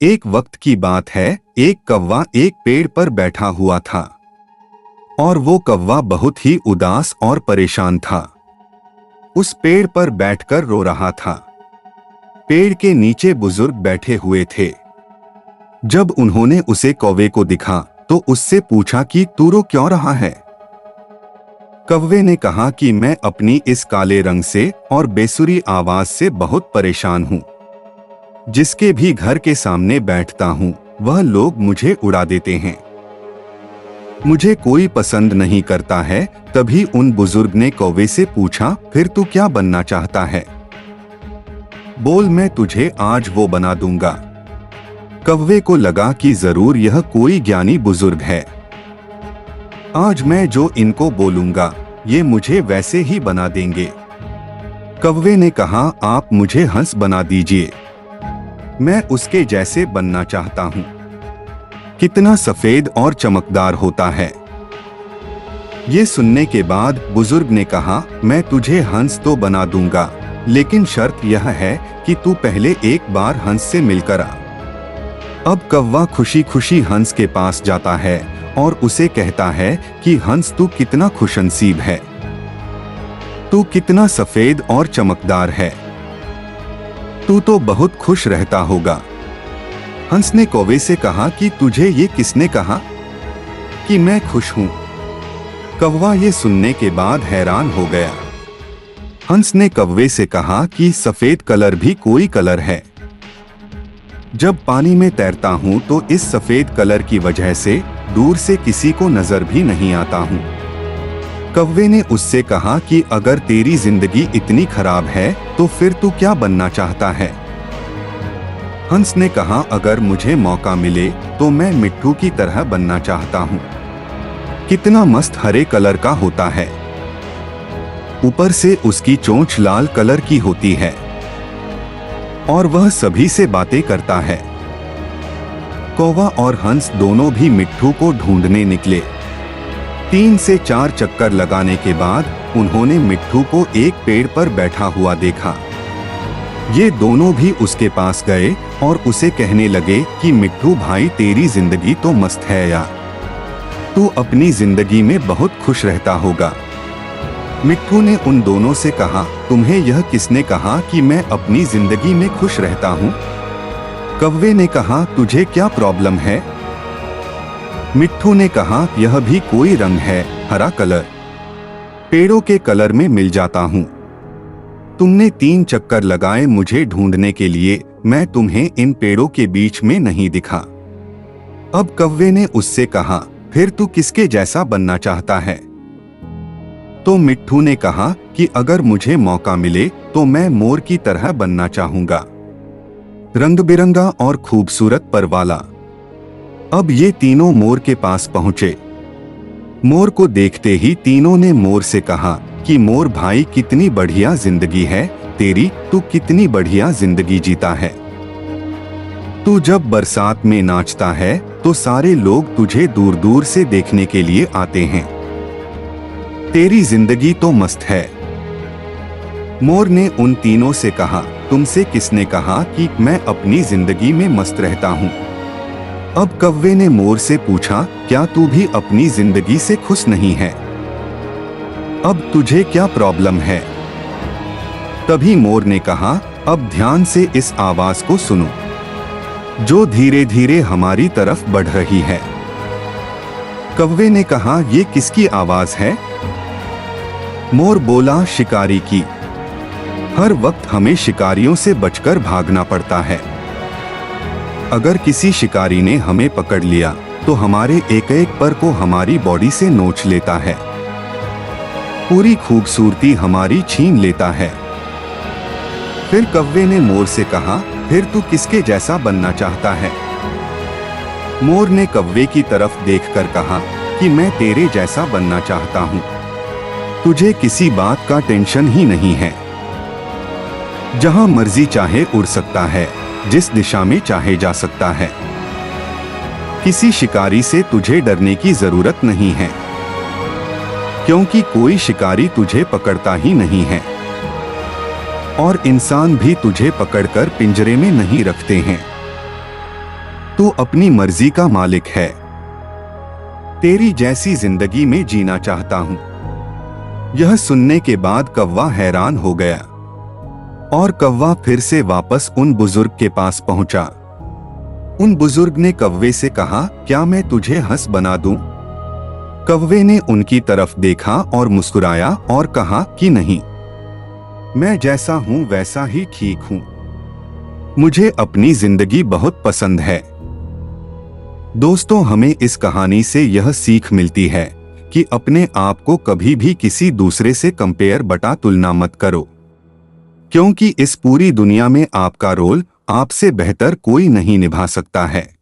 एक वक्त की बात है, एक कौवा एक पेड़ पर बैठा हुआ था और वो कौवा बहुत ही उदास और परेशान था। उस पेड़ पर बैठकर रो रहा था। पेड़ के नीचे बुजुर्ग बैठे हुए थे। जब उन्होंने उसे कौवे को दिखा तो उससे पूछा कि तू रो क्यों रहा है। कौवे ने कहा कि मैं अपनी इस काले रंग से और बेसुरी आवाज से बहुत परेशान हूं। जिसके भी घर के सामने बैठता हूं वह लोग मुझे उड़ा देते हैं। मुझे कोई पसंद नहीं करता है। तभी उन बुजुर्ग ने कौवे से पूछा, फिर तू क्या बनना चाहता है? बोल, मैं तुझे आज वो बना दूंगा। कौवे को लगा कि जरूर यह कोई ज्ञानी बुजुर्ग है। आज मैं जो इनको बोलूंगा ये मुझे वैसे ही बना देंगे। कौवे ने कहा, आप मुझे हंस बना दीजिए, मैं उसके जैसे बनना चाहता हूं। कितना सफेद और चमकदार होता है। ये सुनने के बाद बुजुर्ग ने कहा, मैं तुझे हंस तो बना दूंगा, लेकिन शर्त यह है कि तू पहले एक बार हंस से मिलकर आ। अब कौवा खुशी खुशी हंस के पास जाता है और उसे कहता है कि हंस, तू कितना खुशनसीब है, तू कितना सफेद और चमकदार है, तू तो बहुत खुश रहता होगा। हंस ने कौवे से कहा कि तुझे ये किसने कहा कि मैं खुश हूं? कौवा ये सुनने के बाद हैरान हो गया। हंस ने कौवे से कहा कि सफेद कलर भी कोई कलर है। जब पानी में तैरता हूं तो इस सफेद कलर की वजह से दूर से किसी को नजर भी नहीं आता हूं। कौवे ने उससे कहा कि अगर तेरी जिंदगी इतनी खराब है तो फिर तू क्या बनना चाहता है? हंस ने कहा, अगर मुझे मौका मिले तो मैं मिट्ठू की तरह बनना चाहता हूँ। कितना मस्त हरे कलर का होता है, ऊपर से उसकी चोंच लाल कलर की होती है और वह सभी से बातें करता है। कौवा और हंस दोनों भी मिट्ठू को ढूंढने निकले। 3 से 4 चक्कर लगाने के बाद उन्होंने मिट्ठू को एक पेड़ पर बैठा हुआ देखा। ये दोनों भी उसके पास गए और उसे कहने लगे कि मिट्ठू भाई, तेरी जिंदगी तो मस्त है यार, तू अपनी जिंदगी में बहुत खुश रहता होगा। मिट्ठू ने उन दोनों से कहा, तुम्हें यह किसने कहा कि मैं अपनी जिंदगी में खुश रहता हूँ? कौवे ने कहा, तुझे क्या प्रॉब्लम है? मिट्ठू ने कहा, यह भी कोई रंग है, हरा कलर, पेड़ों के कलर में मिल जाता हूँ। तुमने 3 चक्कर लगाए मुझे ढूंढने के लिए, मैं तुम्हें इन पेड़ों के बीच में नहीं दिखा। अब कौवे ने उससे कहा, फिर तू किसके जैसा बनना चाहता है? तो मिट्ठू ने कहा कि अगर मुझे मौका मिले तो मैं मोर की तरह बनना चाहूंगा, रंग बिरंगा और खूबसूरत पर वाला। अब ये तीनों मोर के पास पहुंचे। मोर को देखते ही तीनों ने मोर से कहा कि मोर भाई, कितनी बढ़िया जिंदगी है तेरी, तू कितनी बढ़िया जिंदगी जीता है। तू जब बरसात में नाचता है तो सारे लोग तुझे दूर दूर से देखने के लिए आते हैं। तेरी जिंदगी तो मस्त है। मोर ने उन तीनों से कहा, तुमसे किसने कहा कि मैं अपनी जिंदगी में मस्त रहता हूँ? अब कौवे ने मोर से पूछा, क्या तू भी अपनी जिंदगी से खुश नहीं है? अब तुझे क्या प्रॉब्लम है? तभी मोर ने कहा, अब ध्यान से इस आवाज को सुनो, जो धीरे धीरे हमारी तरफ बढ़ रही है। कौवे ने कहा, ये किसकी आवाज है? मोर बोला, शिकारी की। हर वक्त हमें शिकारियों से बचकर भागना पड़ता है। अगर किसी शिकारी ने हमें पकड़ लिया तो हमारे एक एक पर को हमारी बॉडी से नोच लेता है, पूरी खूबसूरती हमारी छीन लेता है। फिर कौवे ने मोर से कहा, फिर तू किसके जैसा बनना चाहता है? मोर ने कौवे की तरफ देखकर कहा कि मैं तेरे जैसा बनना चाहता हूँ। तुझे किसी बात का टेंशन ही नहीं है, जहां मर्जी चाहे उड़ सकता है, जिस दिशा में चाहे जा सकता है। किसी शिकारी से तुझे डरने की जरूरत नहीं है, क्योंकि कोई शिकारी तुझे पकड़ता ही नहीं है और इंसान भी तुझे पकड़कर पिंजरे में नहीं रखते हैं। तू अपनी मर्जी का मालिक है। तेरी जैसी जिंदगी में जीना चाहता हूं। यह सुनने के बाद कौवा हैरान हो गया और कौवा फिर से वापस उन बुजुर्ग के पास पहुंचा। उन बुजुर्ग ने कौवे से कहा, क्या मैं तुझे हंस बना दूं? कौवे ने उनकी तरफ देखा और मुस्कुराया और कहा कि नहीं, मैं जैसा हूं वैसा ही ठीक हूं। मुझे अपनी जिंदगी बहुत पसंद है। दोस्तों, हमें इस कहानी से यह सीख मिलती है कि अपने आप को कभी भी किसी दूसरे से कंपेयर बटा तुलना मत करो, क्योंकि इस पूरी दुनिया में आपका रोल आपसे बेहतर कोई नहीं निभा सकता है।